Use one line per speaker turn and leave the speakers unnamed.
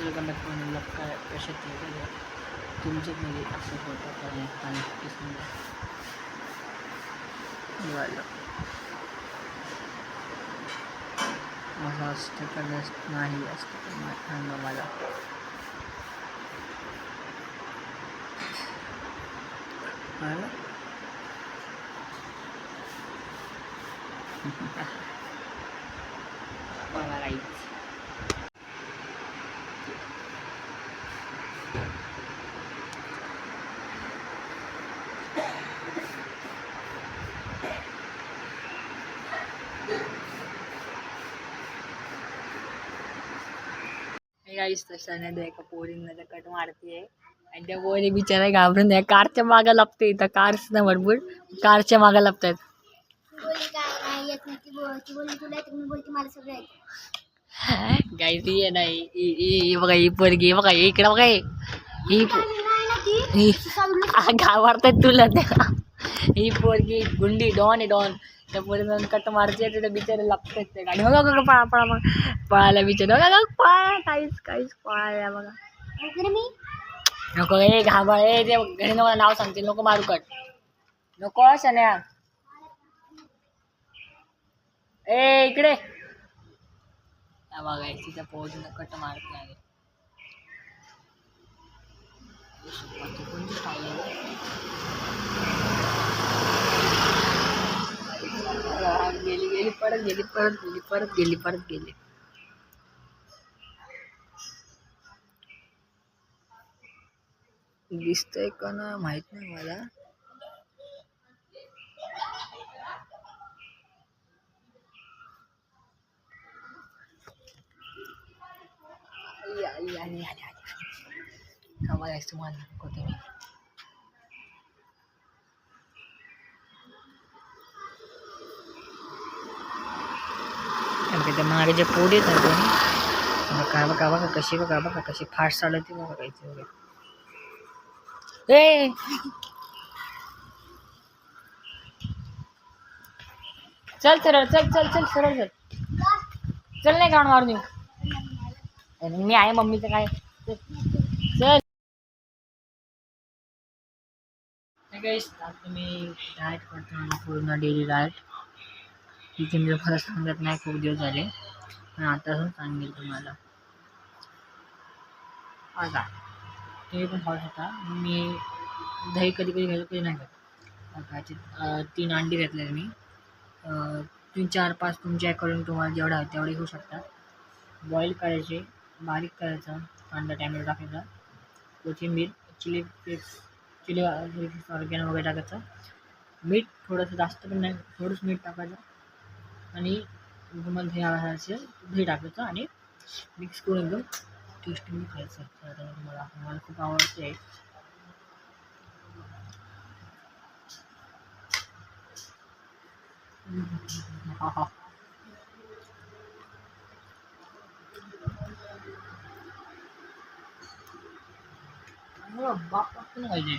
Special comment करून लग काय कसे ते तुमचे घरी असं होतं का नाही आणि नक्की सांगा. असं असतं का नाही असतं का सांगा मला. मला राईट. गाईस तसं नाही एका पोरींना कट मारते आणि त्या पोरी बिचारा घाबरून त्या कारच्या मागं लपते. इथं कार्स ना भरपूर कारच्या मागं लपतात. गाईस ही नाही बघा ही पोरगी बघा इकडं बघा ही घाबरतात तुला त्या. ही पोरगी गुंडी डॉन आहे डॉन. त्या पोरीनं कट मारते तिथे बिचारे लपतात ते गाडी बघा बघा पळा पळा पळायला बिचारे बघा पळा काहीच पळायला बघा. नको ए घाबळ ए ते घरी नको नाव सांगतील नको मारू कट नको शन्या ए इकडे बघा तिच्या पोरीनं कट मारते आहे. गेली परत गेली. दिसतंय का ना माहित नाही मला. तुम्हाला कोणते त्या मागे जे पोड येत ना कोणी बघा कशी फास्ट चालवते बघा काहीच वगैरे. ए चल सरळ चल नाही गाण मारून येऊ मी आहे मम्मीचं काय चल. आता मी डाएट करतो पूर्ण डेली डाएट. तिथे मी खरं सांगत नाही खूप दिवस झाले पण आता सांगेल तुम्हाला. आता तुम्ही पण खाऊ शकता. मी दही कधी घ्यायचं कधी नाही घेत. 3 अंडी घेतले मी. 3-4-5 तुमच्याकडून तुम्हाला जेवढा आहे तेवढे घेऊ शकता. बॉईल करायचे बारीक करायचं कांदा टॅमॅटो टाकायचा कोथिंबीर चिली फ्लेक्स ऑर्गॅनो वगैरे टाकायचं. मीठ थोडंसं जास्त पण नाही थोडंसं मीठ टाकायचं आणि तुम्हाला दही हवं असेल दही टाकायचं आणि मिक्स करून एकदम टेस्टी खायचं. मला खूप आवडते. बाप पाहिजे